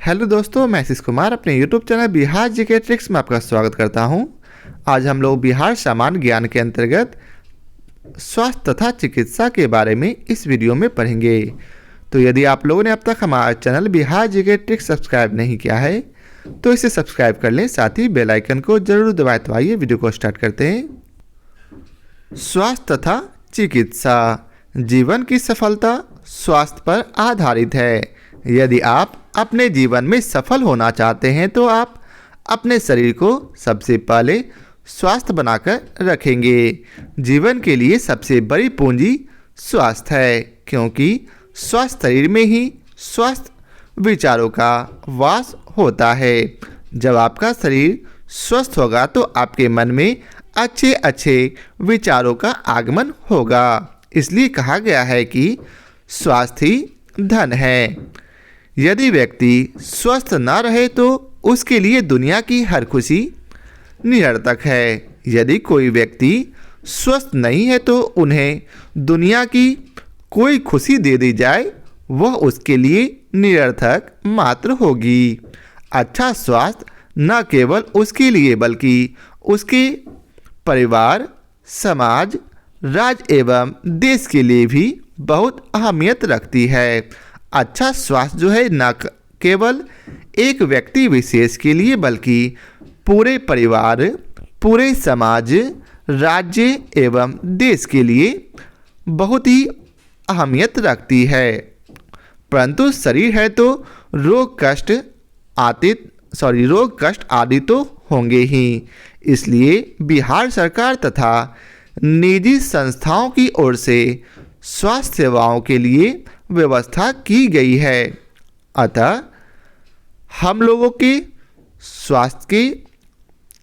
Hello दोस्तों, मैं आशीष कुमार अपने YouTube channel Bihar GK tricks में आपका स्वागत करता हूं। आज हम लोग बिहार सामान्य ज्ञान के अंतर्गत स्वास्थ्य तथा चिकित्सा के बारे में इस वीडियो में पढ़ेंगे। तो यदि आप लोगों ने अब तक हमारा channel Bihar GK tricks subscribe नहीं किया है तो इसे सब्सक्राइब कर लें, साथ ही बेल आइकन को जरूर दबाएं। तो आइए वीडियो को स्टार्ट करते हैं। स्वास्थ्य तथा चिकित्सा। जीवन की सफलता स्वास्थ्य पर आधारित है। यदि आप अपने जीवन में सफल होना चाहते हैं तो आप अपने शरीर को सबसे पहले स्वस्थ बनाकर रखेंगे। जीवन के लिए सबसे बड़ी पूंजी स्वास्थ्य है, क्योंकि स्वस्थ शरीर में ही स्वस्थ विचारों का वास होता है। जब आपका शरीर स्वस्थ होगा तो आपके मन में अच्छे अच्छे विचारों का आगमन होगा। इसलिए कहा गया है कि स्वास्थ्य ही धन है। यदि व्यक्ति स्वस्थ न रहे तो उसके लिए दुनिया की हर खुशी निरर्थक है। यदि कोई व्यक्ति स्वस्थ नहीं है तो उन्हें दुनिया की कोई खुशी दे दी जाए वह उसके लिए निरर्थक मात्र होगी। अच्छा स्वास्थ्य न केवल उसके लिए बल्कि उसके परिवार, समाज, राज्य एवं देश के लिए भी बहुत अहमियत रखती है। अच्छा स्वास्थ्य जो है न केवल एक व्यक्ति विशेष के लिए बल्कि पूरे परिवार, पूरे समाज, राज्य एवं देश के लिए बहुत ही अहमियत रखती है। परंतु शरीर है तो रोग कष्ट आदि तो होंगे ही। इसलिए बिहार सरकार तथा निजी संस्थाओं की ओर से स्वास्थ्य सेवाओं के लिए व्यवस्था की गई है। अतः हम लोगों के स्वास्थ्य की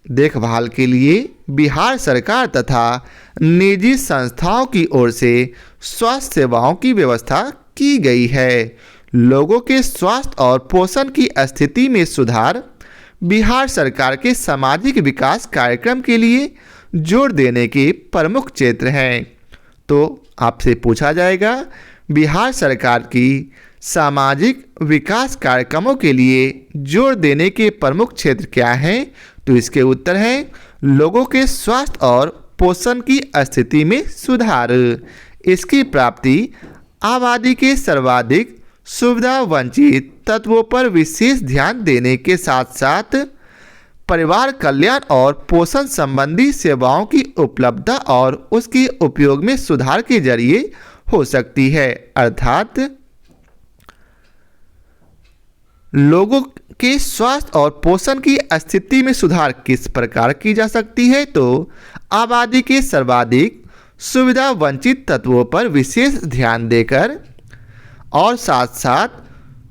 देखभाल के लिए बिहार सरकार तथा निजी संस्थाओं की ओर से स्वास्थ्य सेवाओं की व्यवस्था की गई है। लोगों के स्वास्थ्य और पोषण की स्थिति में सुधार बिहार सरकार के सामाजिक विकास कार्यक्रम के लिए जोर देने के प्रमुख क्षेत्र हैं। तो आपसे पूछा जाएगा, बिहार सरकार की सामाजिक विकास कार्यक्रमों के लिए जोर देने के प्रमुख क्षेत्र क्या हैं? तो इसके उत्तर हैं लोगों के स्वास्थ्य और पोषण की स्थिति में सुधार, इसकी प्राप्ति, आबादी के सर्वाधिक सुविधा वंचित तत्वों पर विशेष ध्यान देने के साथ साथ परिवार कल्याण और पोषण संबंधी सेवाओं की उपलब्धता और उसके उपयोग में सुधार के जरिए हो सकती है। अर्थात लोगों के स्वास्थ्य और पोषण की स्थिति में सुधार किस प्रकार की जा सकती है? तो आबादी के सर्वाधिक सुविधा वंचित तत्वों पर विशेष ध्यान देकर और साथ साथ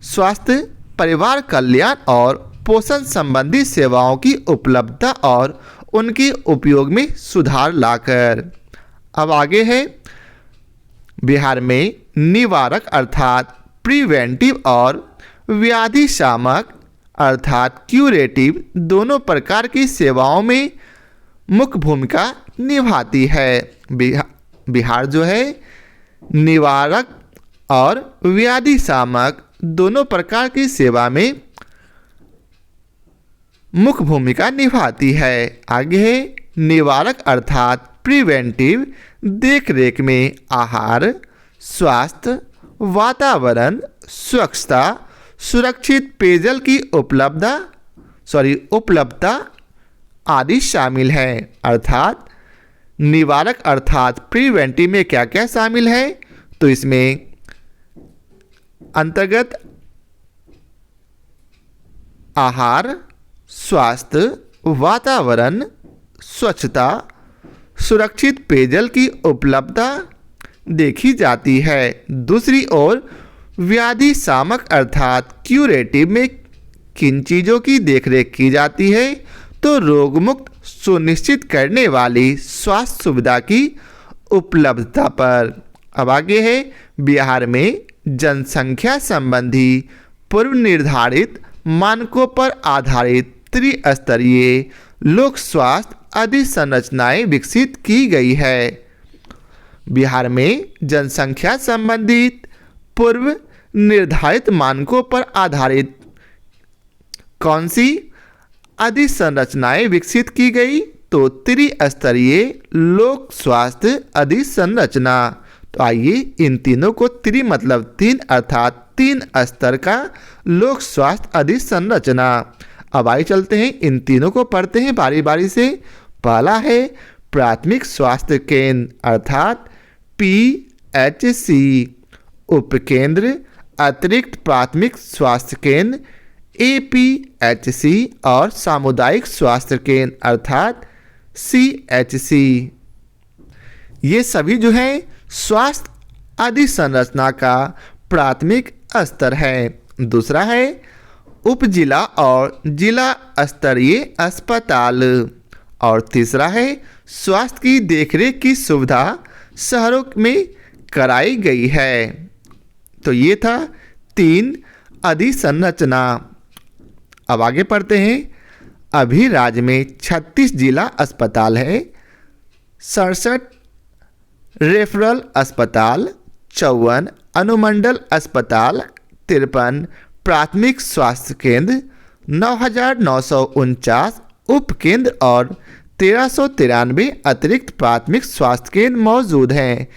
स्वास्थ्य, परिवार कल्याण और पोषण संबंधी सेवाओं की उपलब्धता और उनके उपयोग में सुधार लाकर। अब आगे है, बिहार में निवारक अर्थात प्रिवेंटिव और व्याधि शामक अर्थात क्यूरेटिव दोनों प्रकार की सेवाओं में मुख्य भूमिका निभाती है। बिहार जो है निवारक और व्याधि शामक दोनों प्रकार की सेवा में मुख्य भूमिका निभाती है। आगे है निवारक अर्थात प्रिवेंटिव देखरेख में आहार, स्वास्थ्य, वातावरण, स्वच्छता, सुरक्षित पेयजल की उपलब्धता आदि शामिल है। अर्थात निवारक अर्थात प्रिवेंटिव में क्या क्या शामिल है? तो इसमें अंतर्गत आहार, स्वास्थ्य, वातावरण, स्वच्छता, सुरक्षित पेयजल की उपलब्धता देखी जाती है। दूसरी ओर व्याधि शामक अर्थात क्यूरेटिव में किन चीज़ों की देखरेख की जाती है? तो रोग मुक्त सुनिश्चित करने वाली स्वास्थ्य सुविधा की उपलब्धता पर। अब आगे है, बिहार में जनसंख्या संबंधी पूर्व निर्धारित मानकों पर आधारित त्रिस्तरीय लोक स्वास्थ्य अधिसंरचनाएं विकसित की गई है। बिहार में जनसंख्या संबंधित पूर्व निर्धारित मानकों पर आधारित कौन सी अधिसंरचनाएं विकसित की गई? तो त्रिस्तरीय लोक स्वास्थ्य अधिसंरचना। तो आइए इन तीनों को मतलब 3 अर्थात 3 स्तर का लोक स्वास्थ्य अधिसंरचना। अब आइए चलते हैं इन तीनों को पढ़ते हैं बारी बारी से। पहला है प्राथमिक स्वास्थ्य केंद्र अर्थात PHC, उपकेंद्र अतिरिक्त प्राथमिक स्वास्थ्य केंद्र APHC और सामुदायिक स्वास्थ्य केंद्र अर्थात CHC। ये सभी जो है स्वास्थ्य अधिसंरचना का प्राथमिक स्तर है। दूसरा है उप जिला और जिला स्तरीय अस्पताल। और तीसरा है स्वास्थ्य की देखरेख की सुविधा शहरों में कराई गई है। तो ये था 3 अधिसंरचना। अब आगे पढ़ते हैं। अभी राज्य में 36 जिला अस्पताल है, 67 रेफरल अस्पताल, 54 अनुमंडल अस्पताल, 53 प्राथमिक स्वास्थ्य केंद्र, 9,949 उपकेंद्र और 1393 अतिरिक्त प्राथमिक स्वास्थ्य केंद्र मौजूद हैं।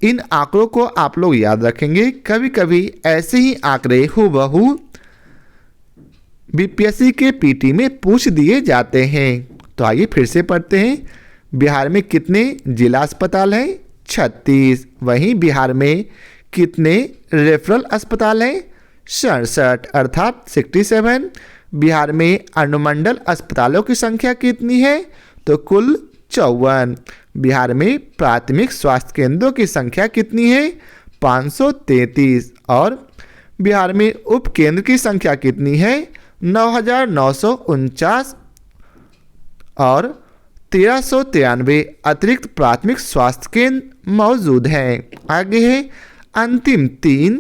इन आंकड़ों को आप लोग याद रखेंगे। कभी कभी ऐसे ही आंकड़े हूबहू BPSC के PT में पूछ दिए जाते हैं। तो आइए फिर से पढ़ते हैं। बिहार में कितने जिला अस्पताल हैं? 36। वहीं बिहार में कितने रेफरल अस्पताल हैं? 67 अर्थात 67। बिहार में अनुमंडल अस्पतालों की संख्या कितनी है? तो कुल 54। बिहार में प्राथमिक स्वास्थ्य केंद्रों की संख्या कितनी है? 533। और बिहार में उपकेंद्र की संख्या कितनी है? 9,949 और 1393 अतिरिक्त प्राथमिक स्वास्थ्य केंद्र मौजूद हैं। आगे है अंतिम 3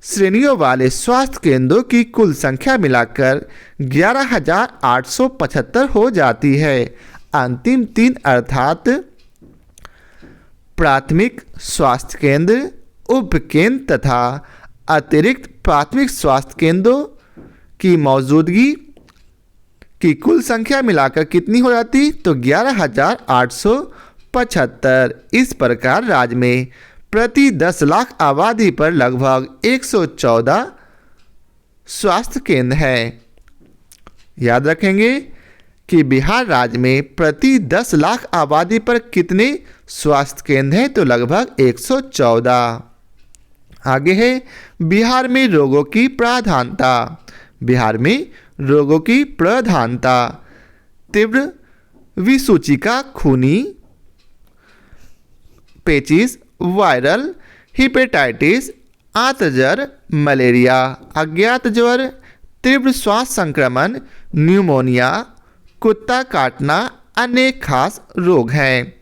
श्रेणियों वाले स्वास्थ्य केंद्रों की कुल संख्या मिलाकर 11,875 हो जाती है। अंतिम 3 अर्थात प्राथमिक स्वास्थ्य केंद्र, उपकेंद्र तथा अतिरिक्त प्राथमिक स्वास्थ्य केंद्रों की मौजूदगी की कुल संख्या मिलाकर कितनी हो जाती? तो 11,875। इस प्रकार राज्य में प्रति 10 लाख आबादी पर लगभग 114 स्वास्थ्य केंद्र है। याद रखेंगे कि बिहार राज्य में प्रति 10 लाख आबादी पर कितने स्वास्थ्य केंद्र हैं? तो लगभग 114। आगे है बिहार में रोगों की प्राधानता। बिहार में रोगों की प्रधानता तीव्र विसूचिका, खूनी, पेचिश, वायरल, हेपेटाइटिस, आंतजर, मलेरिया, अज्ञात ज्वर, तीव्र श्वास संक्रमण, न्यूमोनिया, कुत्ता काटना अनेक खास रोग हैं।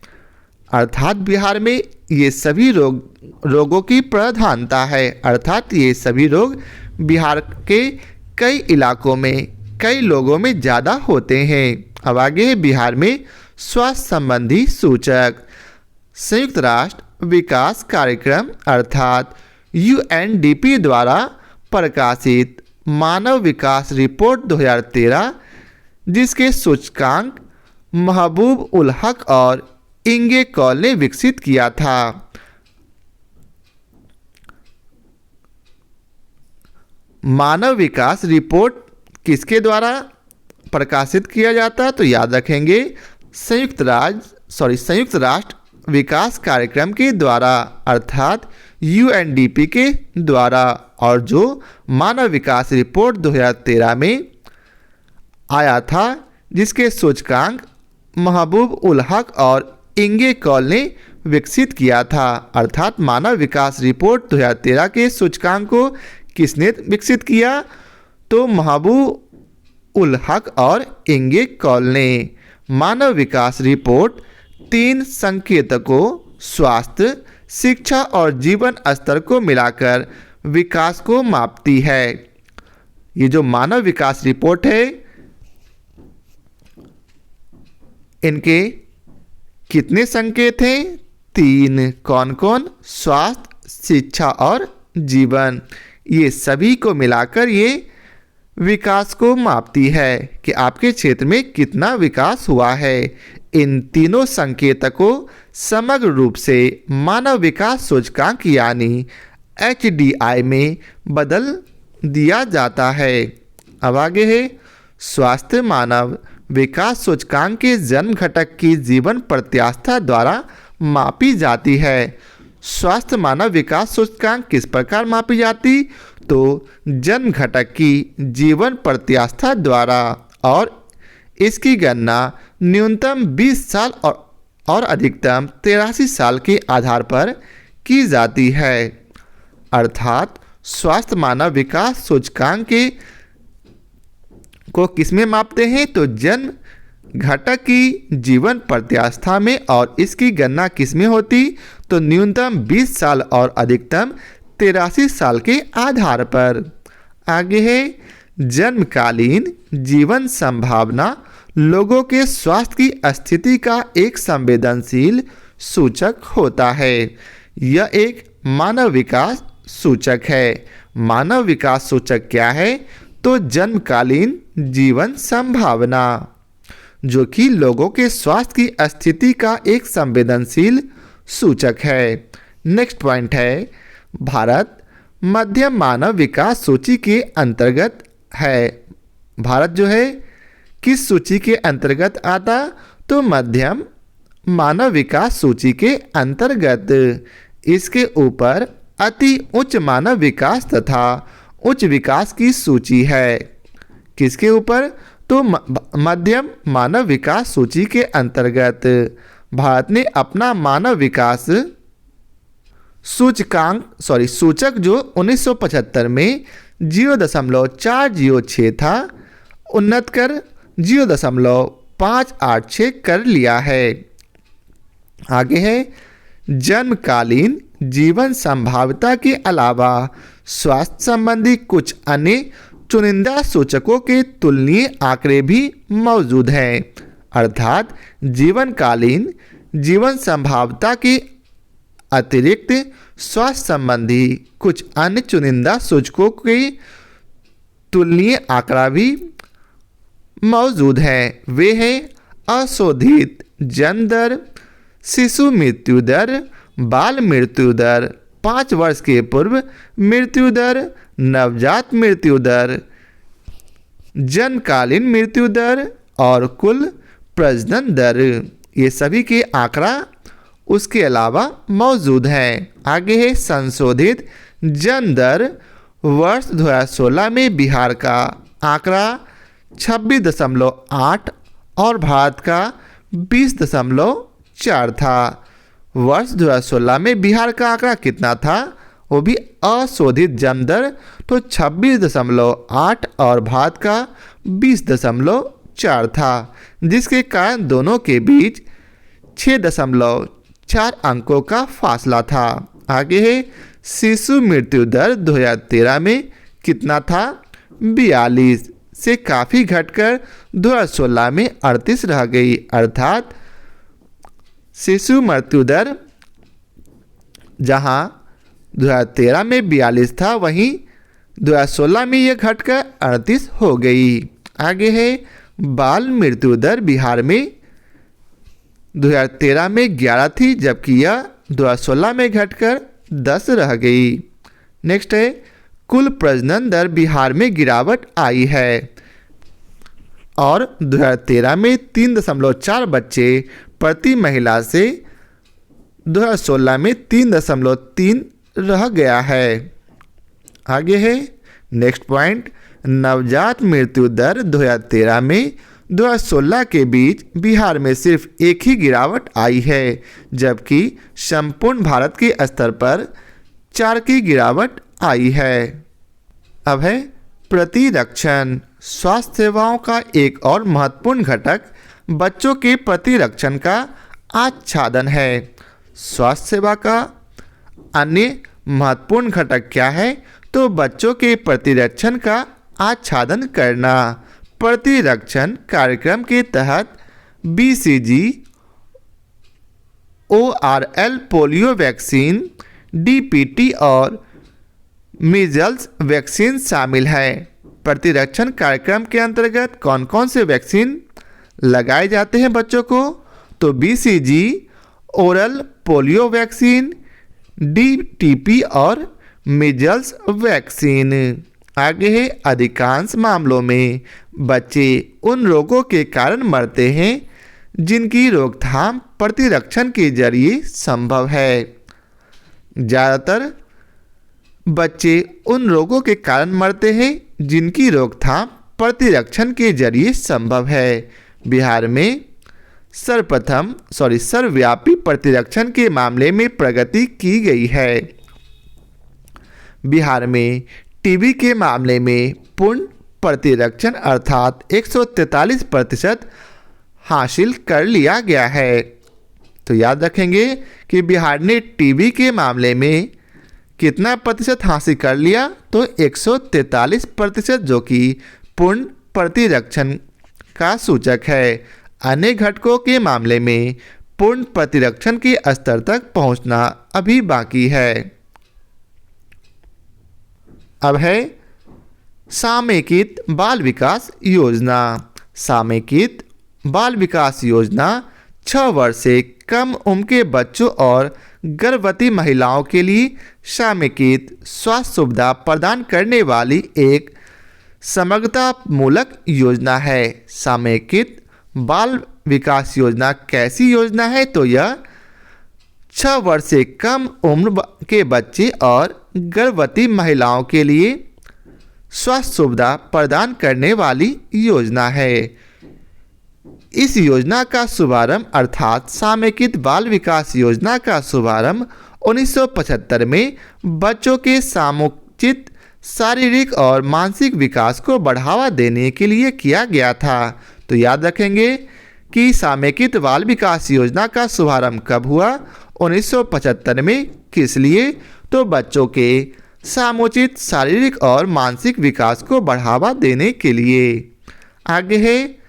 अर्थात बिहार में ये सभी रोगों की प्रधानता है। अर्थात ये सभी रोग बिहार के कई इलाकों में कई लोगों में ज़्यादा होते हैं। अब आगे है बिहार में स्वास्थ्य संबंधी सूचक। संयुक्त राष्ट्र विकास कार्यक्रम अर्थात UNDP द्वारा प्रकाशित मानव विकास रिपोर्ट 2013, जिसके सूचकांक महबूब उल हक और इंगे कौल ने विकसित किया था। मानव विकास रिपोर्ट किसके द्वारा प्रकाशित किया जाता है? तो याद रखेंगे संयुक्त राष्ट्र विकास कार्यक्रम के द्वारा अर्थात UNDP के द्वारा। और जो मानव विकास रिपोर्ट 2013 में आया था, जिसके सूचकांक महबूब उल हक और इंगे कौल ने विकसित किया था। अर्थात मानव विकास रिपोर्ट 2013 के सूचकांक को किसने विकसित किया? तो महबूब उल हक और इंगे कौल ने। मानव विकास रिपोर्ट 3 संकेतकों स्वास्थ्य, शिक्षा और जीवन स्तर को मिलाकर विकास को मापती है। ये जो मानव विकास रिपोर्ट है, इनके कितने संकेत हैं? 3। कौन कौन? स्वास्थ्य, शिक्षा और जीवन। ये सभी को मिलाकर ये विकास को मापती है कि आपके क्षेत्र में कितना विकास हुआ है। इन तीनों संकेतकों समग्र रूप से मानव विकास सूचकांक यानी HDI में बदल दिया जाता है। अब आगे है स्वास्थ्य मानव विकास सूचकांक के जन्म घटक की जीवन प्रत्याशा द्वारा मापी जाती है। स्वास्थ्य मानव विकास सूचकांक किस प्रकार मापी जाती? तो जन्म घटक की जीवन प्रत्याशा द्वारा, और इसकी गणना न्यूनतम 20 साल और अधिकतम 83 साल के आधार पर की जाती है। अर्थात स्वास्थ्य मानव विकास सूचकांक को किसमें मापते हैं? तो जन्म घटक की जीवन प्रत्याशा में, और इसकी गणना किसमें होती? तो न्यूनतम 20 साल और अधिकतम 83 साल के आधार पर। आगे है जन्मकालीन जीवन संभावना लोगों के स्वास्थ्य की स्थिति का एक संवेदनशील सूचक होता है। यह एक मानव विकास सूचक है। मानव विकास सूचक क्या है? तो जन्मकालीन जीवन संभावना, जो कि लोगों के स्वास्थ्य की स्थिति का एक संवेदनशील सूचक है। नेक्स्ट पॉइंट है भारत मध्यम मानव विकास सूची के अंतर्गत है। भारत जो है किस सूची के अंतर्गत आता? तो मध्यम मानव विकास सूची के अंतर्गत। इसके ऊपर अति उच्च मानव विकास तथा उच्च विकास की सूची है। किसके ऊपर? तो मध्यम मानव विकास सूची के अंतर्गत भारत ने अपना मानव विकास सूचक जो 1975 में 0.406 था, उन्नत कर 0.586 कर लिया है। आगे है जन्मकालीन जीवन संभाव्यता के अलावा स्वास्थ्य संबंधी कुछ अन्य चुनिंदा सूचकों के तुलनीय आंकड़े भी मौजूद हैं। अर्थात जीवनकालीन जीवन संभाव्यता के अतिरिक्त स्वास्थ्य संबंधी कुछ अन्य चुनिंदा सूचकों के तुलनीय आंकड़ा भी मौजूद हैं। वे हैं अशोधित जन्म दर, शिशु मृत्यु दर, बाल मृत्यु दर, 5 वर्ष के पूर्व मृत्यु दर, नवजात मृत्यु दर, जन्मकालीन मृत्यु दर और कुल प्रजनन दर। ये सभी के आंकड़ा उसके अलावा मौजूद हैं। आगे है संशोधित जन्म दर। वर्ष 2016 में बिहार का आंकड़ा 26.8 और भारत का 20.4 था। वर्ष 2016 में बिहार का आंकड़ा कितना था? वो भी अशोधित जन्म दर तो 26.8 और भारत का 20.4 था, जिसके कारण दोनों के बीच 6.4 अंकों का फासला था। आगे है शिशु मृत्यु दर 2013 में कितना था? 42 से काफ़ी घटकर 2016 में 38 रह गई। अर्थात शिशु मृत्यु दर जहां 2013 में 42 था, वहीं 2016 में यह घटकर 38 हो गई। आगे है बाल मृत्यु दर। बिहार में 2013 में 11 थी, जबकि यह 2016 में घटकर 10 रह गई। नेक्स्ट है कुल प्रजनन दर। बिहार में गिरावट आई है और 2013 में 3.4 बच्चे प्रति महिला से 2016 में 3.3 रह गया है। आगे है नेक्स्ट पॉइंट नवजात मृत्यु दर। 2013 में 2016 के बीच बिहार में सिर्फ एक ही गिरावट आई है, जबकि संपूर्ण भारत के स्तर पर 4 की गिरावट आई है। अब है प्रतिरक्षण। स्वास्थ्य सेवाओं का एक और महत्वपूर्ण घटक बच्चों के प्रतिरक्षण का आच्छादन है। स्वास्थ्य सेवा का अन्य महत्वपूर्ण घटक क्या है? तो बच्चों के प्रतिरक्षण का आच्छादन करना। प्रतिरक्षण कार्यक्रम के तहत BCG, ORL polio vaccine, DPT और मीजल्स वैक्सीन शामिल है। प्रतिरक्षण कार्यक्रम के अंतर्गत कौन कौन से वैक्सीन लगाए जाते हैं बच्चों को? तो BCG oral polio vaccine, DTP और मीजल्स वैक्सीन। आगे है, अधिकांश मामलों में बच्चे उन रोगों के कारण मरते हैं जिनकी रोकथाम प्रतिरक्षण के जरिए संभव है। ज़्यादातर बच्चे उन रोगों के कारण मरते हैं जिनकी रोकथाम प्रतिरक्षण के जरिए संभव है। बिहार में सर्वव्यापी प्रतिरक्षण के मामले में प्रगति की गई है। बिहार में टीबी के मामले में पूर्ण प्रतिरक्षण अर्थात 143% हासिल कर लिया गया है। तो याद रखेंगे कि बिहार ने टीबी के मामले में कितना प्रतिशत हासिल कर लिया? तो 143%, जो कि पूर्ण प्रतिरक्षण का सूचक है। अन्य घटकों के मामले में पूर्ण प्रतिरक्षण के स्तर तक पहुंचना अभी बाकी है। अब है सामयिक बाल विकास योजना। सामयिक बाल विकास योजना 6 वर्ष से कम उम्र के बच्चों और गर्भवती महिलाओं के लिए सामयिक स्वास्थ्य सुविधा प्रदान करने वाली एक समग्रतामूलक योजना है। सामयिक बाल विकास योजना कैसी योजना है? तो यह 6 वर्ष से कम उम्र के बच्चे और गर्भवती महिलाओं के लिए स्वास्थ्य सुविधा प्रदान करने वाली योजना है। इस योजना का शुभारंभ अर्थात सामयिक बाल विकास योजना का शुभारंभ 1975 में बच्चों के समुचित शारीरिक और मानसिक विकास को बढ़ावा देने के लिए किया गया था। तो याद रखेंगे कि सामयिक बाल विकास योजना का शुभारंभ कब हुआ? 1975 में। किस लिए? तो बच्चों के समुचित शारीरिक और मानसिक विकास को बढ़ावा देने के लिए। आगे है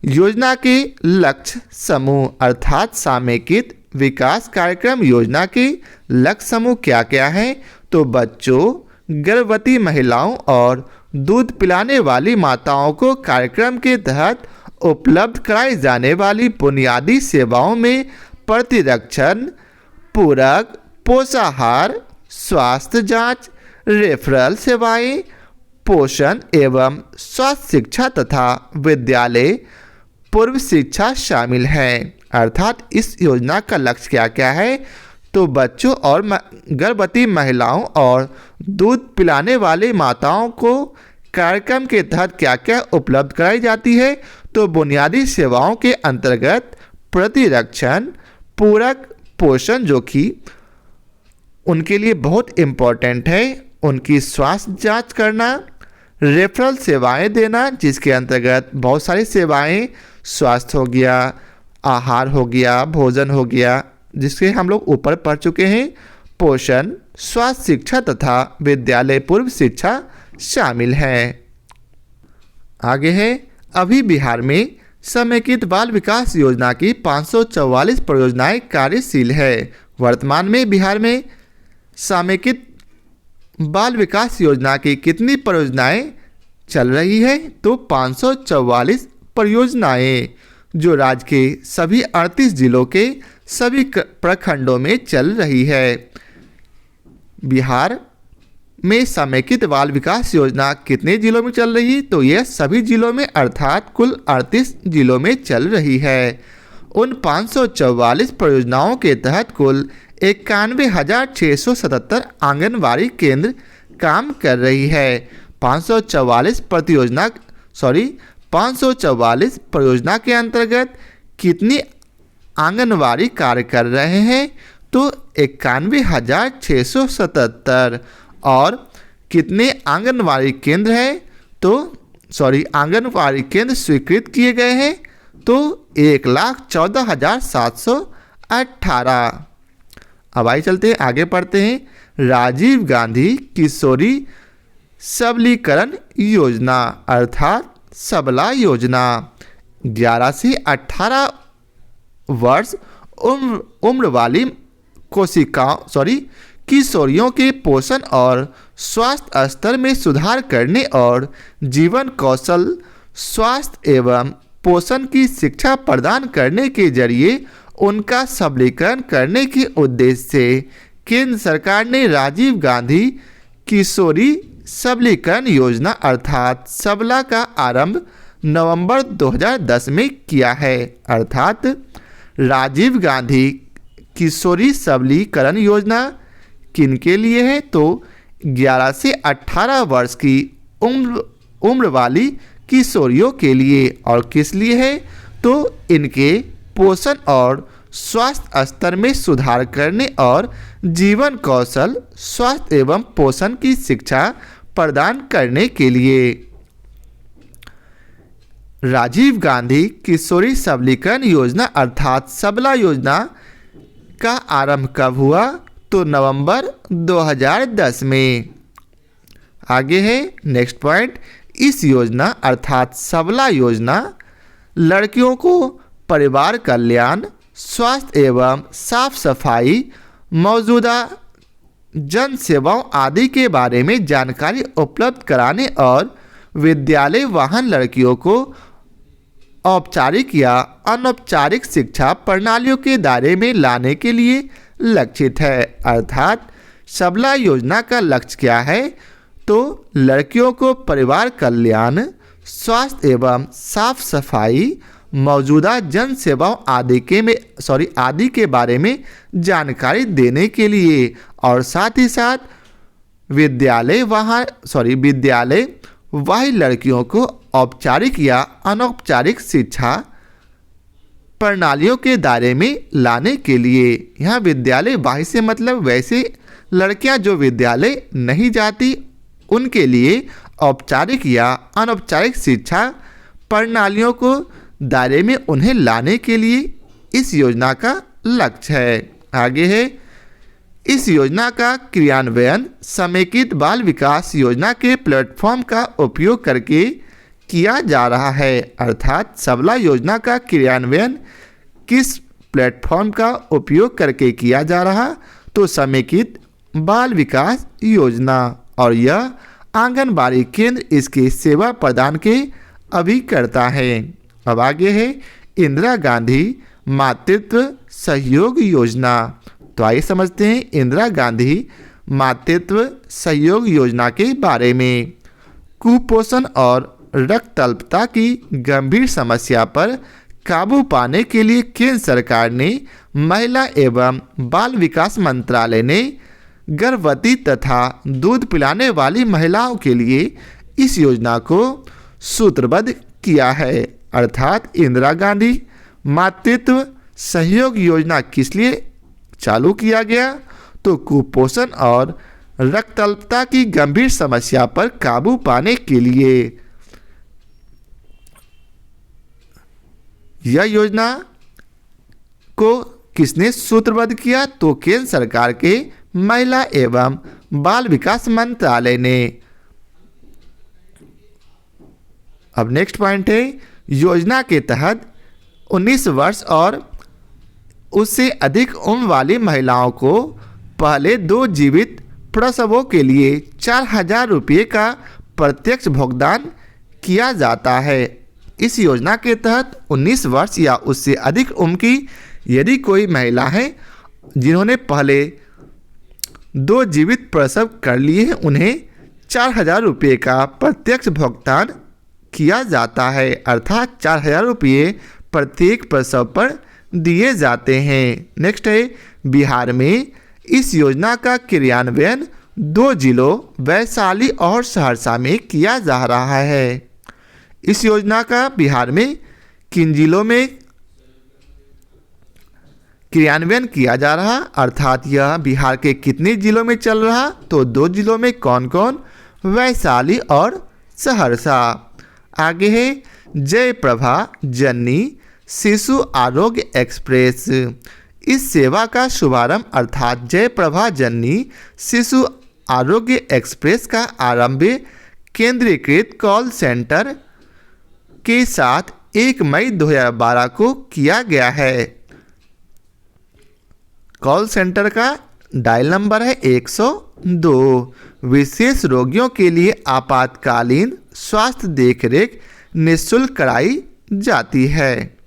योजना के लक्ष्य समूह अर्थात सामयिक विकास कार्यक्रम योजना के लक्ष्य समूह क्या क्या हैं? तो बच्चों, गर्भवती महिलाओं और दूध पिलाने वाली माताओं को कार्यक्रम के तहत उपलब्ध कराई जाने वाली बुनियादी सेवाओं में प्रतिरक्षण, पूरक पोषाहार, स्वास्थ्य जांच, रेफरल सेवाएं, पोषण एवं स्वास्थ्य शिक्षा तथा विद्यालय पूर्व शिक्षा शामिल हैं। अर्थात इस योजना का लक्ष्य क्या क्या है? तो बच्चों और गर्भवती महिलाओं और दूध पिलाने वाली माताओं को कार्यक्रम के तहत क्या क्या उपलब्ध कराई जाती है? तो बुनियादी सेवाओं के अंतर्गत प्रतिरक्षण, पूरक पोषण, जो कि उनके लिए बहुत इम्पोर्टेंट है, उनकी स्वास्थ्य जांच करना, रेफरल सेवाएं देना जिसके अंतर्गत बहुत सारी सेवाएं, स्वास्थ्य हो गया, आहार हो गया, भोजन हो गया, जिसके हम लोग ऊपर पढ़ चुके हैं, पोषण, स्वास्थ्य शिक्षा तथा विद्यालय पूर्व शिक्षा शामिल है। आगे है अभी बिहार में समेकित बाल विकास योजना की 544 परियोजनाएं कार्यशील है। वर्तमान में बिहार में समेकित बाल विकास योजना की कितनी परियोजनाएं चल रही है? तो 544 परियोजनाएं जो राज्य के सभी 38 जिलों के सभी प्रखंडों में चल रही है। बिहार में समेकित बाल विकास योजना कितने जिलों में चल रही? तो यह सभी जिलों में अर्थात कुल 38 जिलों में चल रही है। उन 544 परियोजनाओं के तहत कुल 91,677 आंगनबाड़ी केंद्र काम कर रही है। 544 परियोजना के अंतर्गत कितनी आंगनबाड़ी कार्य कर रहे हैं? तो 91,677। और कितने आंगनबाड़ी केंद्र हैं? तो आंगनबाड़ी केंद्र स्वीकृत किए गए हैं तो 1,14,718। अब आइए चलते हैं, आगे पढ़ते हैं। राजीव गांधी किशोरी सबलीकरण योजना अर्थात सबला योजना 11 से 18 वर्ष उम्र वाली किशोरियों के पोषण और स्वास्थ्य स्तर में सुधार करने और जीवन कौशल, स्वास्थ्य एवं पोषण की शिक्षा प्रदान करने के जरिए उनका सबलीकरण करने के उद्देश्य से केंद्र सरकार ने राजीव गांधी किशोरी सबलीकरण योजना अर्थात सबला का आरंभ नवंबर 2010 में किया है। अर्थात राजीव गांधी किशोरी सबलीकरण योजना किनके लिए है? तो 11 से 18 वर्ष की उम्र वाली किशोरियों के लिए। और किस लिए है? तो इनके पोषण और स्वास्थ्य स्तर में सुधार करने और जीवन कौशल, स्वास्थ्य एवं पोषण की शिक्षा प्रदान करने के लिए। राजीव गांधी किशोरी सबलीकरण योजना अर्थात सबला योजना का आरंभ कब हुआ? तो नवंबर 2010 में। आगे है नेक्स्ट पॉइंट। इस योजना अर्थात सबला योजना लड़कियों को परिवार कल्याण, स्वास्थ्य एवं साफ सफाई, मौजूदा जन सेवाओं आदि के बारे में जानकारी उपलब्ध कराने और विद्यालय वाहन लड़कियों को औपचारिक या अनौपचारिक शिक्षा प्रणालियों के दायरे में लाने के लिए लक्षित है। अर्थात सबला योजना का लक्ष्य क्या है? तो लड़कियों को परिवार कल्याण, स्वास्थ्य एवं साफ सफाई, मौजूदा जन सेवाओं आदि के बारे में जानकारी देने के लिए और साथ ही साथ विद्यालय वाही लड़कियों को औपचारिक या अनौपचारिक शिक्षा प्रणालियों के दायरे में लाने के लिए। यहाँ विद्यालय वाही से मतलब वैसे लड़कियां जो विद्यालय नहीं जाती उनके लिए औपचारिक या अनौपचारिक शिक्षा प्रणालियों को दायरे में उन्हें लाने के लिए इस योजना का लक्ष्य है। आगे है इस योजना का क्रियान्वयन समेकित बाल विकास योजना के प्लेटफॉर्म का उपयोग करके किया जा रहा है। अर्थात सबला योजना का क्रियान्वयन किस प्लेटफॉर्म का उपयोग करके किया जा रहा? तो समेकित बाल विकास योजना, और यह आंगनबाड़ी केंद्र इसकी सेवा प्रदान के अभी करता है। अब आगे है इंदिरा गांधी मातृत्व सहयोग योजना। तो आइए समझते हैं इंदिरा गांधी मातृत्व सहयोग योजना के बारे में। कुपोषण और रक्तअल्पता की गंभीर समस्या पर काबू पाने के लिए केंद्र सरकार ने महिला एवं बाल विकास मंत्रालय ने गर्भवती तथा दूध पिलाने वाली महिलाओं के लिए इस योजना को सूत्रबद्ध किया है। अर्थात इंदिरा गांधी मातृत्व सहयोग योजना किस लिए चालू किया गया? तो कुपोषण और रक्तअल्पता की गंभीर समस्या पर काबू पाने के लिए। यह योजना को किसने सूत्रबद्ध किया? तो केंद्र सरकार के महिला एवं बाल विकास मंत्रालय ने। अब नेक्स्ट पॉइंट है योजना के तहत 19 वर्ष और उससे अधिक उम्र वाली महिलाओं को पहले 2 जीवित प्रसवों के लिए 4,000 रुपये का प्रत्यक्ष भुगतान किया जाता है। इस योजना के तहत 19 वर्ष या उससे अधिक उम्र की यदि कोई महिला है जिन्होंने पहले 2 जीवित प्रसव कर लिए हैं, उन्हें 4,000 रुपये का प्रत्यक्ष भुगतान किया जाता है। अर्थात 4,000 रुपये प्रत्येक प्रसव पर दिए जाते हैं। नेक्स्ट है बिहार में इस योजना का क्रियान्वयन 2 जिलों वैशाली और सहरसा में किया जा रहा है। इस योजना का बिहार में किन जिलों में क्रियान्वयन किया जा रहा? अर्थात यह बिहार के कितने जिलों में चल रहा? तो 2 जिलों में कौन कौन? वैशाली और सहरसा। आगे है जयप्रभा जननी शिशु आरोग्य एक्सप्रेस। इस सेवा का शुभारंभ अर्थात जयप्रभा जननी शिशु आरोग्य एक्सप्रेस का आरंभ केंद्रीकृत कॉल सेंटर के साथ 1 मई 2012 को किया गया है। कॉल सेंटर का डायल नंबर है 102। विशेष रोगियों के लिए आपातकालीन स्वास्थ्य देखरेख निःशुल्क कराई जाती है।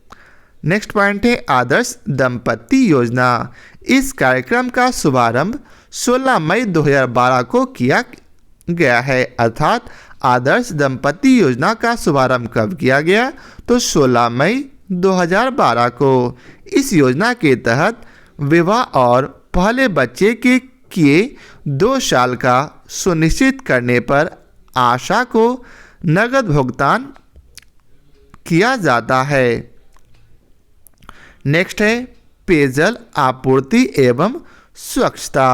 नेक्स्ट पॉइंट है आदर्श दंपति योजना। इस कार्यक्रम का शुभारंभ 16 मई 2012 को किया गया है। अर्थात आदर्श दंपति योजना का शुभारंभ कब किया गया? तो 16 मई 2012 को। इस योजना के तहत विवाह और पहले बच्चे के किए 2 साल का सुनिश्चित करने पर आशा को नगद भुगतान किया जाता है। नेक्स्ट है पेयजल आपूर्ति एवं स्वच्छता।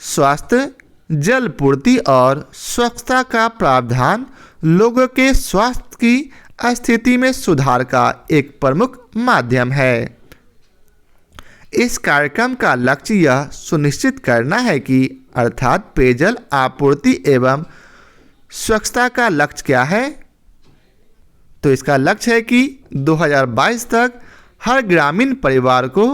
स्वास्थ्य, जल पूर्ति और स्वच्छता का प्रावधान लोगों के स्वास्थ्य की स्थिति में सुधार का एक प्रमुख माध्यम है। इस कार्यक्रम का लक्ष्य यह सुनिश्चित करना है कि अर्थात पेयजल आपूर्ति एवं स्वच्छता का लक्ष्य क्या है? तो इसका लक्ष्य है कि 2022 तक हर ग्रामीण परिवार को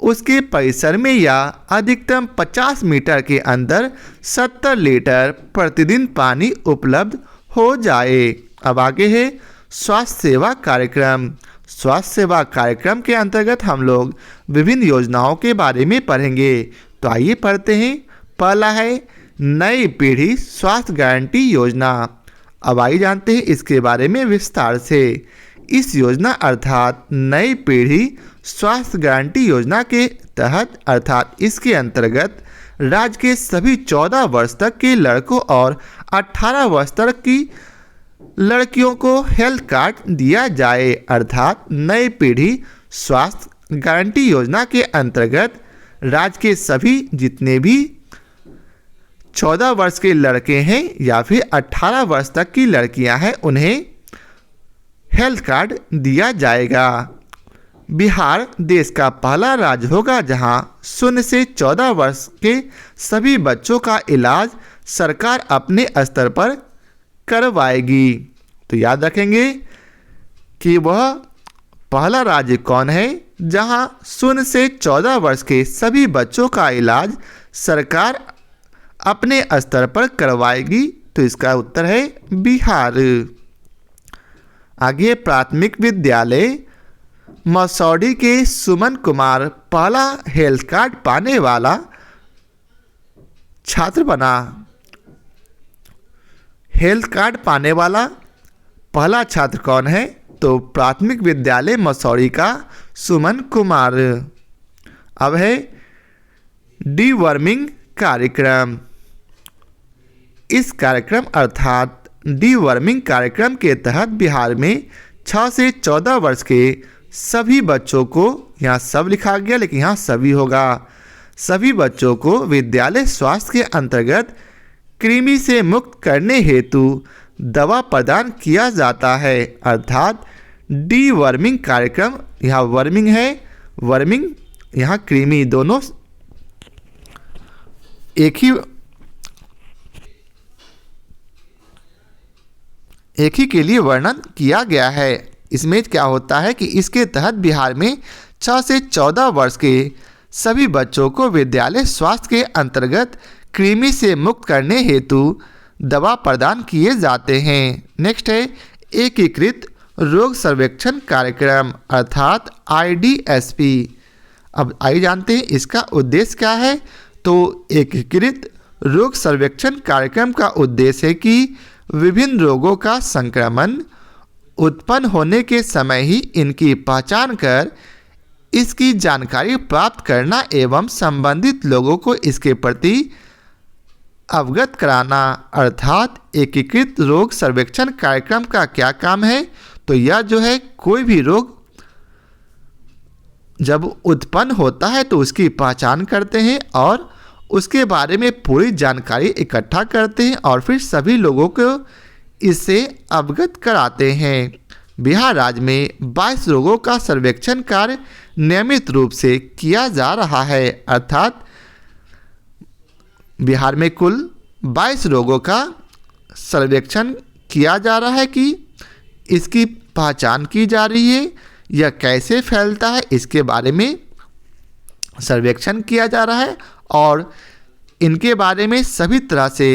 उसके परिसर में या अधिकतम 50 मीटर के अंदर 70 लीटर प्रतिदिन पानी उपलब्ध हो जाए। अब आगे है स्वास्थ्य सेवा कार्यक्रम। स्वास्थ्य सेवा कार्यक्रम के अंतर्गत हम लोग विभिन्न योजनाओं के बारे में पढ़ेंगे। तो आइए पढ़ते हैं। पहला है नई पीढ़ी स्वास्थ्य गारंटी योजना। अब आइए जानते हैं इसके बारे में विस्तार से। इस योजना अर्थात नई पीढ़ी स्वास्थ्य गारंटी योजना के तहत अर्थात इसके अंतर्गत राज्य के सभी 14 वर्ष तक के लड़कों और 18 वर्ष तक की लड़कियों को हेल्थ कार्ड दिया जाए। अर्थात नई पीढ़ी स्वास्थ्य गारंटी योजना के अंतर्गत राज्य के सभी जितने भी 14 वर्ष के लड़के हैं या फिर 18 वर्ष तक की लड़कियां हैं उन्हें हेल्थ कार्ड दिया जाएगा। बिहार देश का पहला राज्य होगा जहां 0 से 14 वर्ष के सभी बच्चों का इलाज सरकार अपने स्तर पर करवाएगी। तो याद रखेंगे कि वह पहला राज्य कौन है जहां 0 से 14 वर्ष के सभी बच्चों का इलाज सरकार अपने स्तर पर करवाएगी। तो इसका उत्तर है बिहार। आगे प्राथमिक विद्यालय मसौड़ी के सुमन कुमार पहला हेल्थ कार्ड पाने वाला छात्र बना। हेल्थ कार्ड पाने वाला पहला छात्र कौन है? तो प्राथमिक विद्यालय मसौड़ी का सुमन कुमार। अब है डीवर्मिंग कार्यक्रम। इस कार्यक्रम अर्थात डीवर्मिंग कार्यक्रम के तहत बिहार में 6 से 14 वर्ष के सभी बच्चों को, यहाँ सब लिखा गया लेकिन यहाँ सभी होगा, सभी बच्चों को विद्यालय स्वास्थ्य के अंतर्गत कृमि से मुक्त करने हेतु दवा प्रदान किया जाता है। अर्थात डीवर्मिंग कार्यक्रम, यहाँ वर्मिंग है, वर्मिंग यहाँ कृमि, दोनों एक ही के लिए वर्णन किया गया है। इसमें क्या होता है कि इसके तहत बिहार में 6 से 14 वर्ष के सभी बच्चों को विद्यालय स्वास्थ्य के अंतर्गत कृमि से मुक्त करने हेतु दवा प्रदान किए जाते हैं। नेक्स्ट है एकीकृत रोग सर्वेक्षण कार्यक्रम अर्थात IDSP। अब आइए जानते हैं इसका उद्देश्य क्या है। तो एकीकृत रोग सर्वेक्षण कार्यक्रम का उद्देश्य है कि विभिन्न रोगों का संक्रमण उत्पन्न होने के समय ही इनकी पहचान कर इसकी जानकारी प्राप्त करना एवं संबंधित लोगों को इसके प्रति अवगत कराना। अर्थात एकीकृत रोग सर्वेक्षण कार्यक्रम का क्या काम है? तो यह जो है कोई भी रोग जब उत्पन्न होता है तो उसकी पहचान करते हैं और उसके बारे में पूरी जानकारी इकट्ठा करते हैं और फिर सभी लोगों को इससे अवगत कराते हैं। बिहार राज्य में 22 रोगों का सर्वेक्षण कार्य नियमित रूप से किया जा रहा है। अर्थात बिहार में कुल 22 रोगों का सर्वेक्षण किया जा रहा है कि इसकी पहचान की जा रही है, यह कैसे फैलता है इसके बारे में सर्वेक्षण किया जा रहा है और इनके बारे में सभी तरह से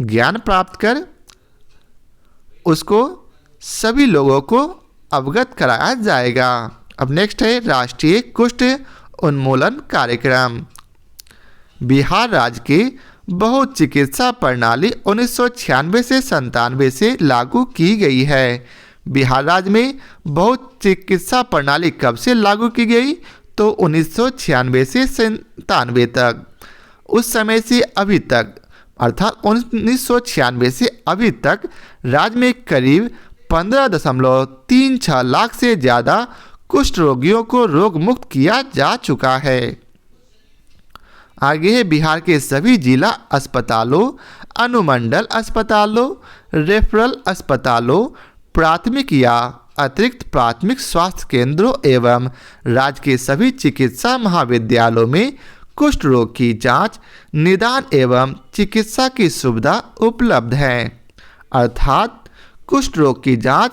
ज्ञान प्राप्त कर उसको सभी लोगों को अवगत कराया जाएगा। अब नेक्स्ट है राष्ट्रीय कुष्ठ उन्मूलन कार्यक्रम। बिहार राज्य के बहुत चिकित्सा प्रणाली 1996 से 97 से लागू की गई है। बिहार राज्य में बहुत चिकित्सा प्रणाली कब से लागू की गई? तो 1996 से 97 तक। उस समय से अभी तक अर्थात 1996 से अभी तक राज्य में करीब 15.36 लाख से ज़्यादा कुष्ठ रोगियों को रोग मुक्त किया जा चुका है। आगे है बिहार के सभी जिला अस्पतालों, अनुमंडल अस्पतालों, रेफरल अस्पतालों, प्राथमिक या अतिरिक्त प्राथमिक स्वास्थ्य केंद्रों एवं राज्य के सभी चिकित्सा महाविद्यालयों में कुष्ठ रोग की जांच, निदान एवं चिकित्सा की सुविधा उपलब्ध है। अर्थात कुष्ठ रोग की जांच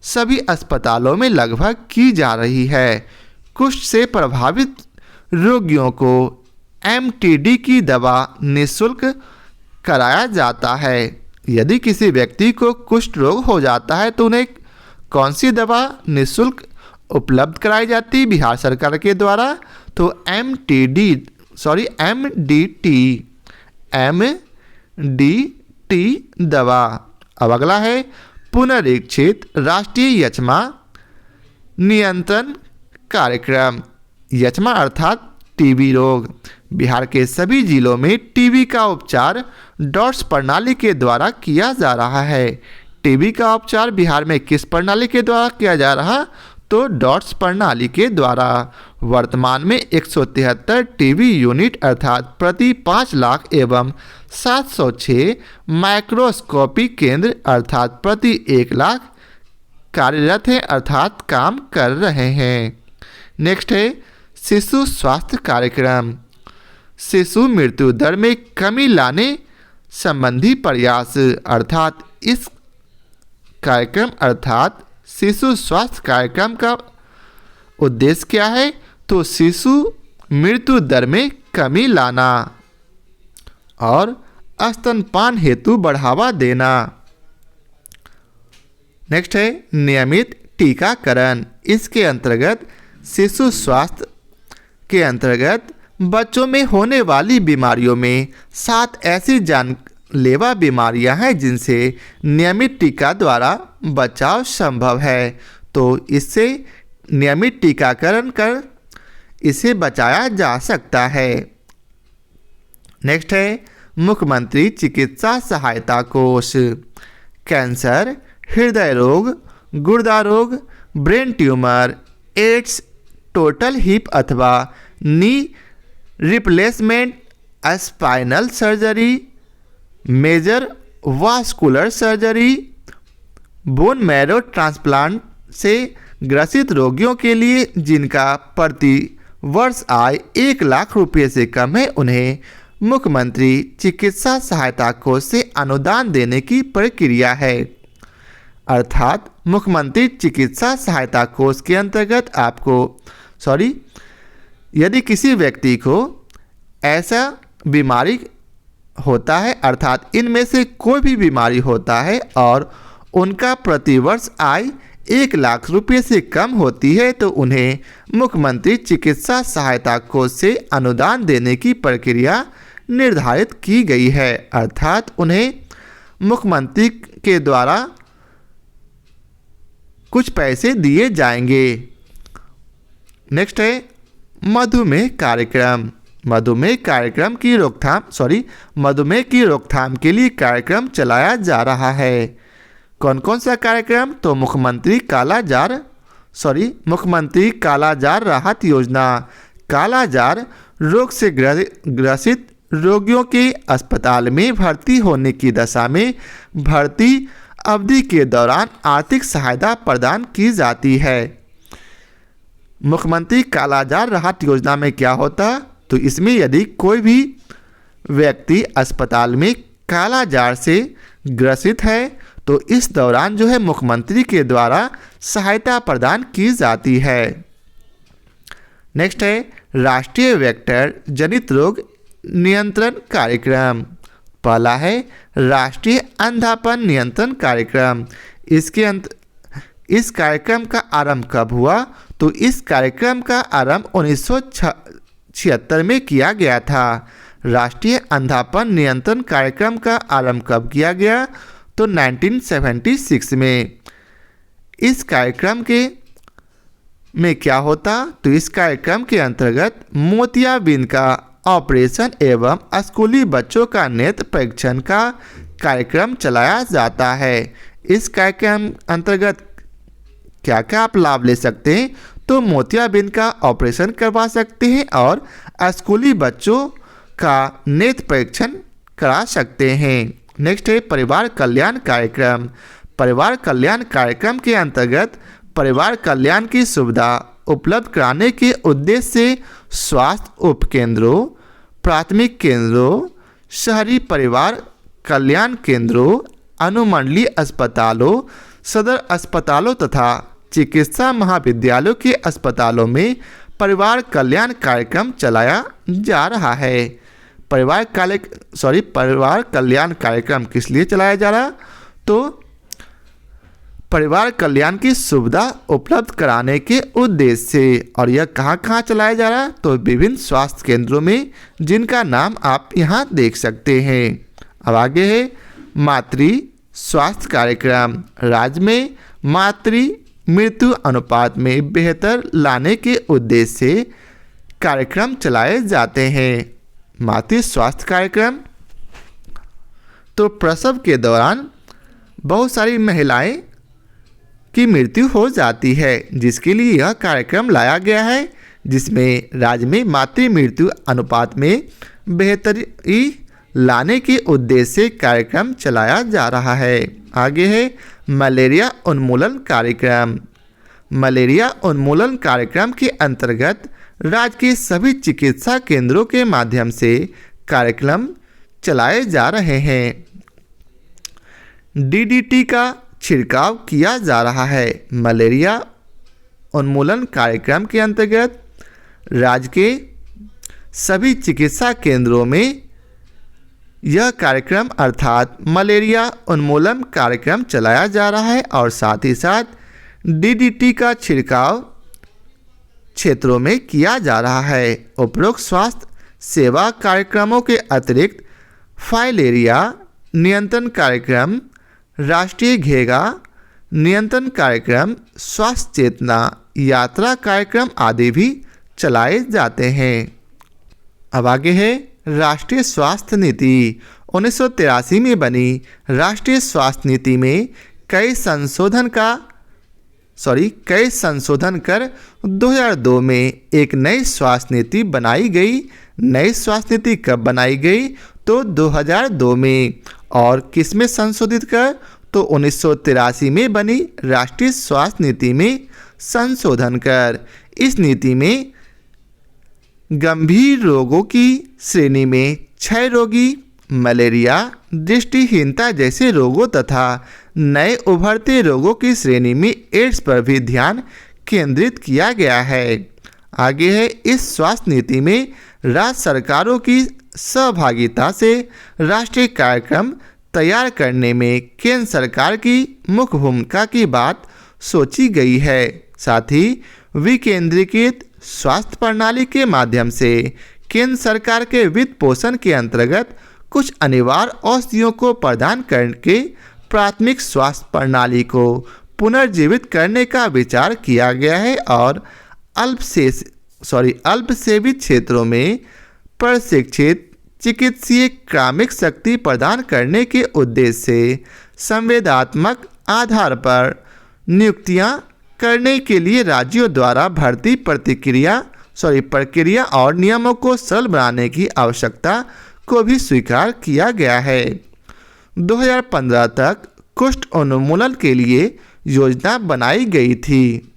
सभी अस्पतालों में लगभग की जा रही है। कुष्ठ से प्रभावित रोगियों को एमटीडी की दवा निःशुल्क कराया जाता है। यदि किसी व्यक्ति को कुष्ठ रोग हो जाता है तो उन्हें कौन सी दवा निःशुल्क उपलब्ध कराई जाती है बिहार सरकार के द्वारा? तो एमडीटी दवा। अब अगला है पुनरीक्षित राष्ट्रीय यक्ष्मा नियंत्रण कार्यक्रम। यक्ष्मा अर्थात टीबी रोग। बिहार के सभी जिलों में टीबी का उपचार डॉट्स प्रणाली के द्वारा किया जा रहा है। टीबी का उपचार बिहार में किस प्रणाली के द्वारा किया जा रहा? तो डॉट्स प्रणाली के द्वारा। वर्तमान में 173 टीबी यूनिट अर्थात प्रति 5 लाख एवं 706 माइक्रोस्कोपी केंद्र अर्थात प्रति 1 लाख कार्यरत हैं अर्थात काम कर रहे हैं। नेक्स्ट है शिशु स्वास्थ्य कार्यक्रम। शिशु मृत्यु दर में कमी लाने संबंधी प्रयास अर्थात इस कार्यक्रम अर्थात शिशु स्वास्थ्य कार्यक्रम का उद्देश्य क्या है? तो शिशु मृत्यु दर में कमी लाना और स्तनपान हेतु बढ़ावा देना। नेक्स्ट है नियमित टीकाकरण। इसके अंतर्गत शिशु स्वास्थ्य के अंतर्गत बच्चों में होने वाली बीमारियों में 7 ऐसी जानलेवा बीमारियां हैं जिनसे नियमित टीका द्वारा बचाव संभव है। तो इससे नियमित टीकाकरण कर इसे बचाया जा सकता है। नेक्स्ट है मुख्यमंत्री चिकित्सा सहायता कोष। कैंसर, हृदय रोग, गुर्दा रोग, brain tumour, AIDS, total hip अथवा knee replacement, spinal surgery, major vascular surgery, bone marrow transplant से ग्रसित रोगियों के लिए जिनका प्रति वर्ष आय 1 लाख रुपये से कम है उन्हें मुख्यमंत्री चिकित्सा सहायता कोष से अनुदान देने की प्रक्रिया है। अर्थात मुख्यमंत्री चिकित्सा सहायता कोष के अंतर्गत यदि किसी व्यक्ति को ऐसा बीमारी होता है अर्थात इनमें से कोई भी बीमारी होता है और उनका प्रतिवर्ष आय 1 लाख रुपये से कम होती है तो उन्हें मुख्यमंत्री चिकित्सा सहायता कोष से अनुदान देने की प्रक्रिया निर्धारित की गई है। अर्थात उन्हें मुख्यमंत्री के द्वारा कुछ पैसे दिए जाएंगे। नेक्स्ट है मधुमेह कार्यक्रम। मधुमेह की रोकथाम के लिए कार्यक्रम चलाया जा रहा है। कौन कौन सा कार्यक्रम? तो मुख्यमंत्री कालाजार राहत योजना। कालाजार रोग से ग्रसित रोगियों के अस्पताल में भर्ती होने की दशा में भर्ती अवधि के दौरान आर्थिक सहायता प्रदान की जाती है। मुख्यमंत्री कालाजार राहत योजना में क्या होता? तो इसमें यदि कोई भी व्यक्ति अस्पताल में कालाजार से ग्रसित है तो इस दौरान जो है मुख्यमंत्री के द्वारा सहायता प्रदान की जाती है। नेक्स्ट है राष्ट्रीय वेक्टर जनित रोग नियंत्रण कार्यक्रम। पहला है राष्ट्रीय अंधापन नियंत्रण कार्यक्रम। इस कार्यक्रम का आरंभ कब हुआ? तो इस कार्यक्रम का आरंभ 1976 में किया गया था। राष्ट्रीय अंधापन नियंत्रण कार्यक्रम का आरंभ कब किया गया? तो 1976 में। इस कार्यक्रम में क्या होता? तो इस कार्यक्रम के अंतर्गत मोतियाबिंद का ऑपरेशन एवं स्कूली बच्चों का नेत्र परीक्षण का कार्यक्रम चलाया जाता है। इस कार्यक्रम अंतर्गत क्या क्या आप लाभ ले सकते हैं? तो मोतियाबिंद का ऑपरेशन करवा सकते हैं और स्कूली बच्चों का नेत्र परीक्षण करा सकते हैं। नेक्स्ट है परिवार कल्याण कार्यक्रम। परिवार कल्याण कार्यक्रम के अंतर्गत परिवार कल्याण की सुविधा उपलब्ध कराने के उद्देश्य से स्वास्थ्य उपकेंद्रों, प्राथमिक केंद्रों, शहरी परिवार कल्याण केंद्रों, अनुमंडलीय अस्पतालों, सदर अस्पतालों तथा चिकित्सा महाविद्यालयों के अस्पतालों में परिवार कल्याण कार्यक्रम चलाया जा रहा है। परिवार कल्याण कार्यक्रम किस लिए चलाया जा रहा? तो परिवार कल्याण की सुविधा उपलब्ध कराने के उद्देश्य से। और यह कहाँ कहाँ चलाया जा रहा है? तो विभिन्न स्वास्थ्य केंद्रों में, जिनका नाम आप यहाँ देख सकते हैं। अब आगे है मातृ स्वास्थ्य कार्यक्रम। राज्य में मातृ मृत्यु अनुपात में बेहतर लाने के उद्देश्य से कार्यक्रम चलाए जाते हैं। मातृ स्वास्थ्य कार्यक्रम। तो प्रसव के दौरान बहुत सारी महिलाएं की मृत्यु हो जाती है, जिसके लिए यह कार्यक्रम लाया गया है, जिसमें राज्य में मातृ मृत्यु अनुपात में बेहतरी लाने के उद्देश्य से कार्यक्रम चलाया जा रहा है। आगे है मलेरिया उन्मूलन कार्यक्रम। मलेरिया उन्मूलन कार्यक्रम के अंतर्गत राज्य के सभी चिकित्सा केंद्रों के माध्यम से कार्यक्रम चलाए जा रहे हैं। डीडीटी का छिड़काव किया जा रहा है। मलेरिया उन्मूलन कार्यक्रम के अंतर्गत राज्य के सभी चिकित्सा केंद्रों में यह कार्यक्रम अर्थात मलेरिया उन्मूलन कार्यक्रम चलाया जा रहा है और साथ ही साथ डीडीटी का छिड़काव क्षेत्रों में किया जा रहा है। उपरोक्त स्वास्थ्य सेवा कार्यक्रमों के अतिरिक्त फाइलेरिया नियंत्रण कार्यक्रम, राष्ट्रीय घेगा नियंत्रण कार्यक्रम, स्वास्थ्य चेतना यात्रा कार्यक्रम आदि भी चलाए जाते हैं। अब आगे है राष्ट्रीय स्वास्थ्य नीति। 1983 में बनी राष्ट्रीय स्वास्थ्य नीति में कई संशोधन कर 2002 में एक नई स्वास्थ्य नीति बनाई गई। नई स्वास्थ्य नीति कब बनाई गई? तो 2002 में। और किस में संशोधित कर? तो 1983 में बनी राष्ट्रीय स्वास्थ्य नीति में संशोधन कर। इस नीति में गंभीर रोगों की श्रेणी में क्षय रोगी, मलेरिया, दृष्टिहीनता जैसे रोगों तथा नए उभरते रोगों की श्रेणी में एड्स पर भी ध्यान केंद्रित किया गया है। आगे है इस स्वास्थ्य नीति में राज्य सरकारों की सहभागिता से राष्ट्रीय कार्यक्रम तैयार करने में केंद्र सरकार की मुख्य भूमिका की बात सोची गई है। साथ ही विकेंद्रीकृत स्वास्थ्य प्रणाली के माध्यम से केंद्र सरकार के वित्त पोषण के अंतर्गत कुछ अनिवार्य औषधियों को प्रदान करके प्राथमिक स्वास्थ्य प्रणाली को पुनर्जीवित करने का विचार किया गया है और अल्पसेवित क्षेत्रों में प्रशिक्षित चिकित्सीय क्रमिक शक्ति प्रदान करने के उद्देश्य से संवेदनात्मक आधार पर नियुक्तियां करने के लिए राज्यों द्वारा भर्ती प्रक्रिया और नियमों को सरल बनाने की आवश्यकता को भी स्वीकार किया गया है। 2015 तक कुष्ठ उन्मूलन के लिए योजना बनाई गई थी।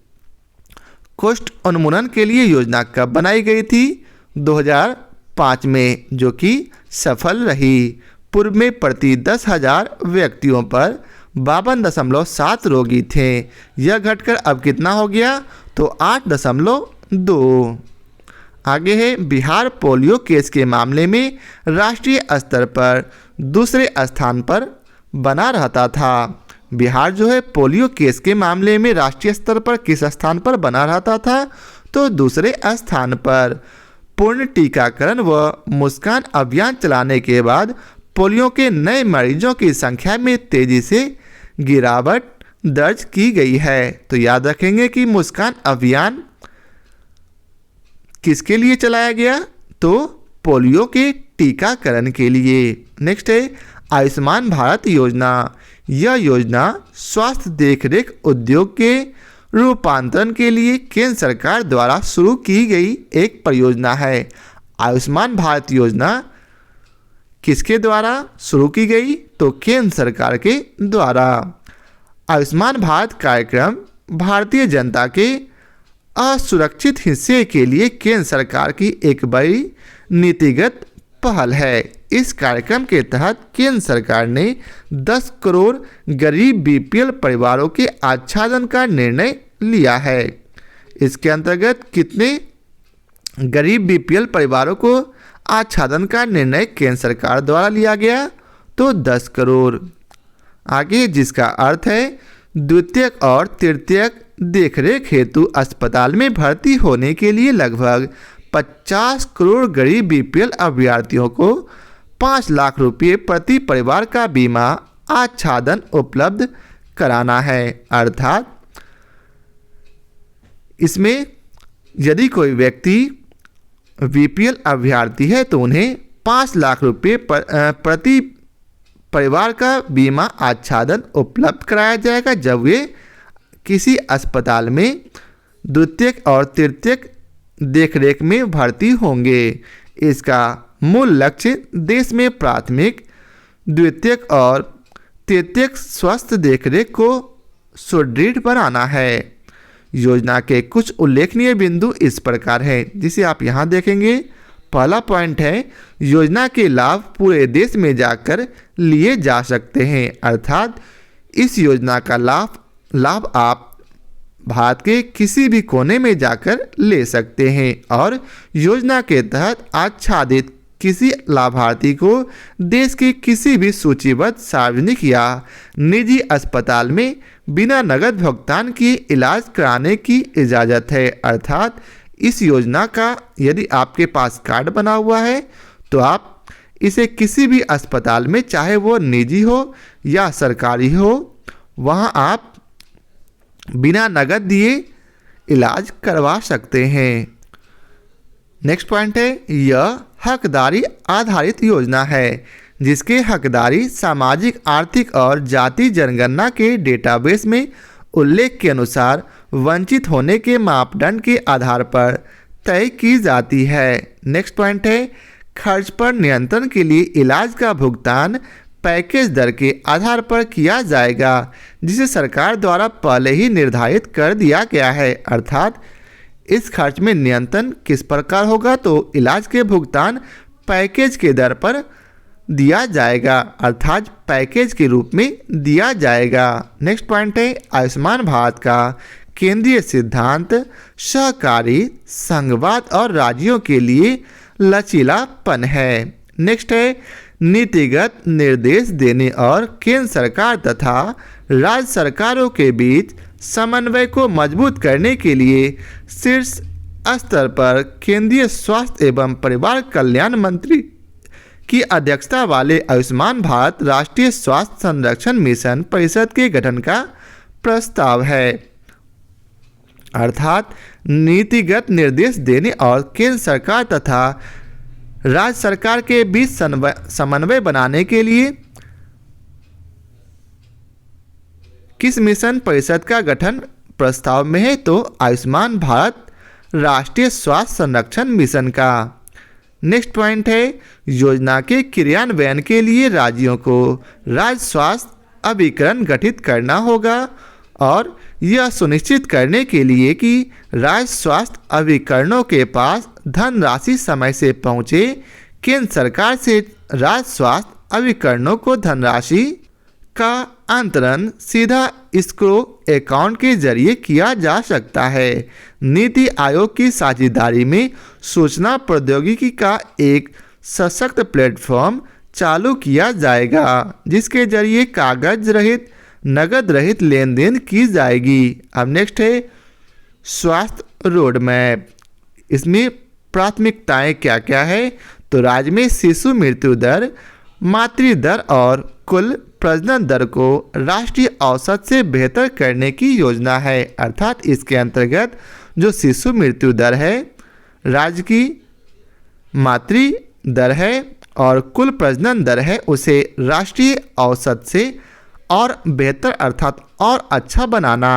कुष्ठ उन्मूलन के लिए योजना कब बनाई गई थी? 2005 में, जो कि सफल रही। पूर्व में प्रति 10,000 व्यक्तियों पर 52.7 रोगी थे। यह घटकर अब कितना हो गया? तो 8.2। आगे है बिहार पोलियो केस के मामले में राष्ट्रीय स्तर पर दूसरे स्थान पर बना रहता था। बिहार जो है पोलियो केस के मामले में राष्ट्रीय स्तर पर किस स्थान पर बना रहता था, तो दूसरे स्थान पर। पूर्ण टीकाकरण व मुस्कान अभियान चलाने के बाद पोलियो के नए मरीजों की संख्या में तेजी से गिरावट दर्ज की गई है। तो याद रखेंगे कि मुस्कान अभियान किसके लिए चलाया गया, तो पोलियो के टीकाकरण के लिए। नेक्स्ट है आयुष्मान भारत योजना। यह योजना स्वास्थ्य देखरेख उद्योग के रूपांतरण के लिए केंद्र सरकार द्वारा शुरू की गई एक परियोजना है। आयुष्मान भारत योजना किसके द्वारा शुरू की गई, तो केंद्र सरकार के द्वारा। आयुष्मान भारत कार्यक्रम भारतीय जनता के असुरक्षित हिस्से के लिए केंद्र सरकार की एक बड़ी नीतिगत पहल है। इस कार्यक्रम के तहत केंद्र सरकार ने 10 करोड़ गरीब बीपीएल परिवारों के आच्छादन का निर्णय लिया है। इसके अंतर्गत कितने गरीब बीपीएल परिवारों को आच्छादन का निर्णय केंद्र सरकार द्वारा लिया गया, तो 10 करोड़। आगे जिसका अर्थ है द्वितीयक और तृतीयक देखरेख हेतु अस्पताल में भर्ती होने के लिए लगभग 50 करोड़ गरीब बीपीएल अभ्यर्थियों को 5 लाख रुपये प्रति परिवार का बीमा आच्छादन उपलब्ध कराना है। अर्थात इसमें यदि कोई व्यक्ति बीपीएल अभ्यर्थी है तो उन्हें 5 लाख रुपये प्रति परिवार का बीमा आच्छादन उपलब्ध कराया जाएगा जब वे किसी अस्पताल में द्वितीयक और तृतीयक देखरेख में भर्ती होंगे। इसका मूल लक्ष्य देश में प्राथमिक, द्वितीयक और तृतीयक स्वास्थ्य देखरेख को सुदृढ़ बनाना है। योजना के कुछ उल्लेखनीय बिंदु इस प्रकार हैं, जिसे आप यहाँ देखेंगे। पहला पॉइंट है योजना के लाभ पूरे देश में जाकर लिए जा सकते हैं, अर्थात इस योजना का लाभ आप भारत के किसी भी कोने में जाकर ले सकते हैं और योजना के तहत आच्छादित किसी लाभार्थी को देश के किसी भी सूचीबद्ध सार्वजनिक या निजी अस्पताल में बिना नकद भुगतान किए इलाज कराने की इजाज़त है। अर्थात इस योजना का यदि आपके पास कार्ड बना हुआ है तो आप इसे किसी भी अस्पताल में, चाहे वो निजी हो या सरकारी हो, वहाँ आप बिना नकद दिए इलाज करवा सकते हैं। नेक्स्ट पॉइंट है यह हकदारी आधारित योजना है जिसके हकदारी सामाजिक, आर्थिक और जाति जनगणना के डेटाबेस में उल्लेख के अनुसार वंचित होने के मापदंड के आधार पर तय की जाती है। नेक्स्ट पॉइंट है खर्च पर नियंत्रण के लिए इलाज का भुगतान पैकेज दर के आधार पर किया जाएगा जिसे सरकार द्वारा पहले ही निर्धारित कर दिया गया है। अर्थात इस खर्च में नियंत्रण किस प्रकार होगा, तो इलाज के भुगतान पैकेज के दर पर दिया जाएगा, अर्थात पैकेज के रूप में दिया जाएगा। नेक्स्ट पॉइंट है आयुष्मान भारत का केंद्रीय सिद्धांत सहकारी, संघवाद और राज्यों के लिए लचीलापन है। नेक्स्ट है नीतिगत निर्देश देने और केंद्र सरकार तथा राज्य सरकारों के बीच समन्वय को मजबूत करने के लिए शीर्ष स्तर पर केंद्रीय स्वास्थ्य एवं परिवार कल्याण मंत्री की अध्यक्षता वाले आयुष्मान भारत राष्ट्रीय स्वास्थ्य संरक्षण मिशन परिषद के गठन का प्रस्ताव है। अर्थात नीतिगत निर्देश देने और केंद्र सरकार तथा राज्य सरकार के बीच समन्वय बनाने के लिए किस मिशन परिषद का गठन प्रस्ताव में है, तो आयुष्मान भारत राष्ट्रीय स्वास्थ्य संरक्षण मिशन का। नेक्स्ट पॉइंट है योजना के क्रियान्वयन के लिए राज्यों को राज्य स्वास्थ्य अभिकरण गठित करना होगा और यह सुनिश्चित करने के लिए कि राज्य स्वास्थ्य अभिकरणों के पास धनराशि समय से पहुँचे, केंद्र सरकार से राज्य स्वास्थ्य अभिकरणों को धनराशि का अंतरण सीधा escrow अकाउंट के जरिए किया जा सकता है। नीति आयोग की साझेदारी में सूचना प्रौद्योगिकी का एक सशक्त प्लेटफॉर्म चालू किया जाएगा जिसके जरिए कागज रहित नगद रहित लेन देन की जाएगी। अब नेक्स्ट है स्वास्थ्य रोड मैप। इसमें प्राथमिकताएं क्या क्या है? तो राज्य में शिशु मृत्यु दर, मातृ दर और कुल प्रजनन दर को राष्ट्रीय औसत से बेहतर करने की योजना है। अर्थात इसके अंतर्गत जो शिशु मृत्यु दर है, राज्य की मातृ दर है और कुल प्रजनन दर है, उसे राष्ट्रीय औसत से और बेहतर अर्थात और अच्छा बनाना।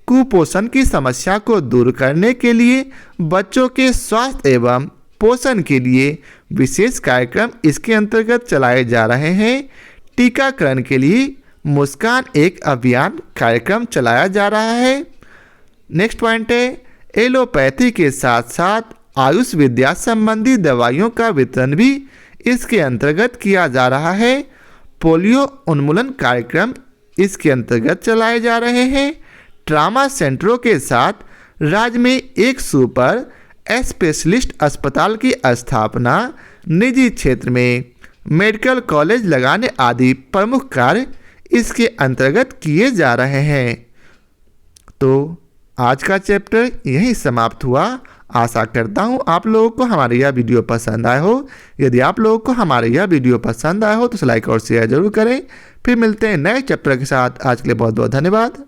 कुपोषण की समस्या को दूर करने के लिए बच्चों के स्वास्थ्य एवं पोषण के लिए विशेष कार्यक्रम इसके अंतर्गत चलाए जा रहे हैं। टीकाकरण के लिए मुस्कान एक अभियान कार्यक्रम चलाया जा रहा है। नेक्स्ट पॉइंट है एलोपैथी के साथ साथ आयुष विद्या संबंधी दवाइयों का वितरण भी इसके अंतर्गत किया जा रहा है। पोलियो उन्मूलन कार्यक्रम इसके अंतर्गत चलाए जा रहे हैं। ट्रामा सेंटरों के साथ राज्य में एक सुपर स्पेशलिस्ट अस्पताल की स्थापना, निजी क्षेत्र में मेडिकल कॉलेज लगाने आदि प्रमुख कार्य इसके अंतर्गत किए जा रहे हैं। तो आज का चैप्टर यहीं समाप्त हुआ। आशा करता हूँ आप लोगों को हमारी यह वीडियो पसंद आया हो। यदि आप लोगों को हमारी यह वीडियो पसंद आया हो तो लाइक और शेयर जरूर करें। फिर मिलते हैं नए चैप्टर के साथ। आज के लिए बहुत बहुत धन्यवाद।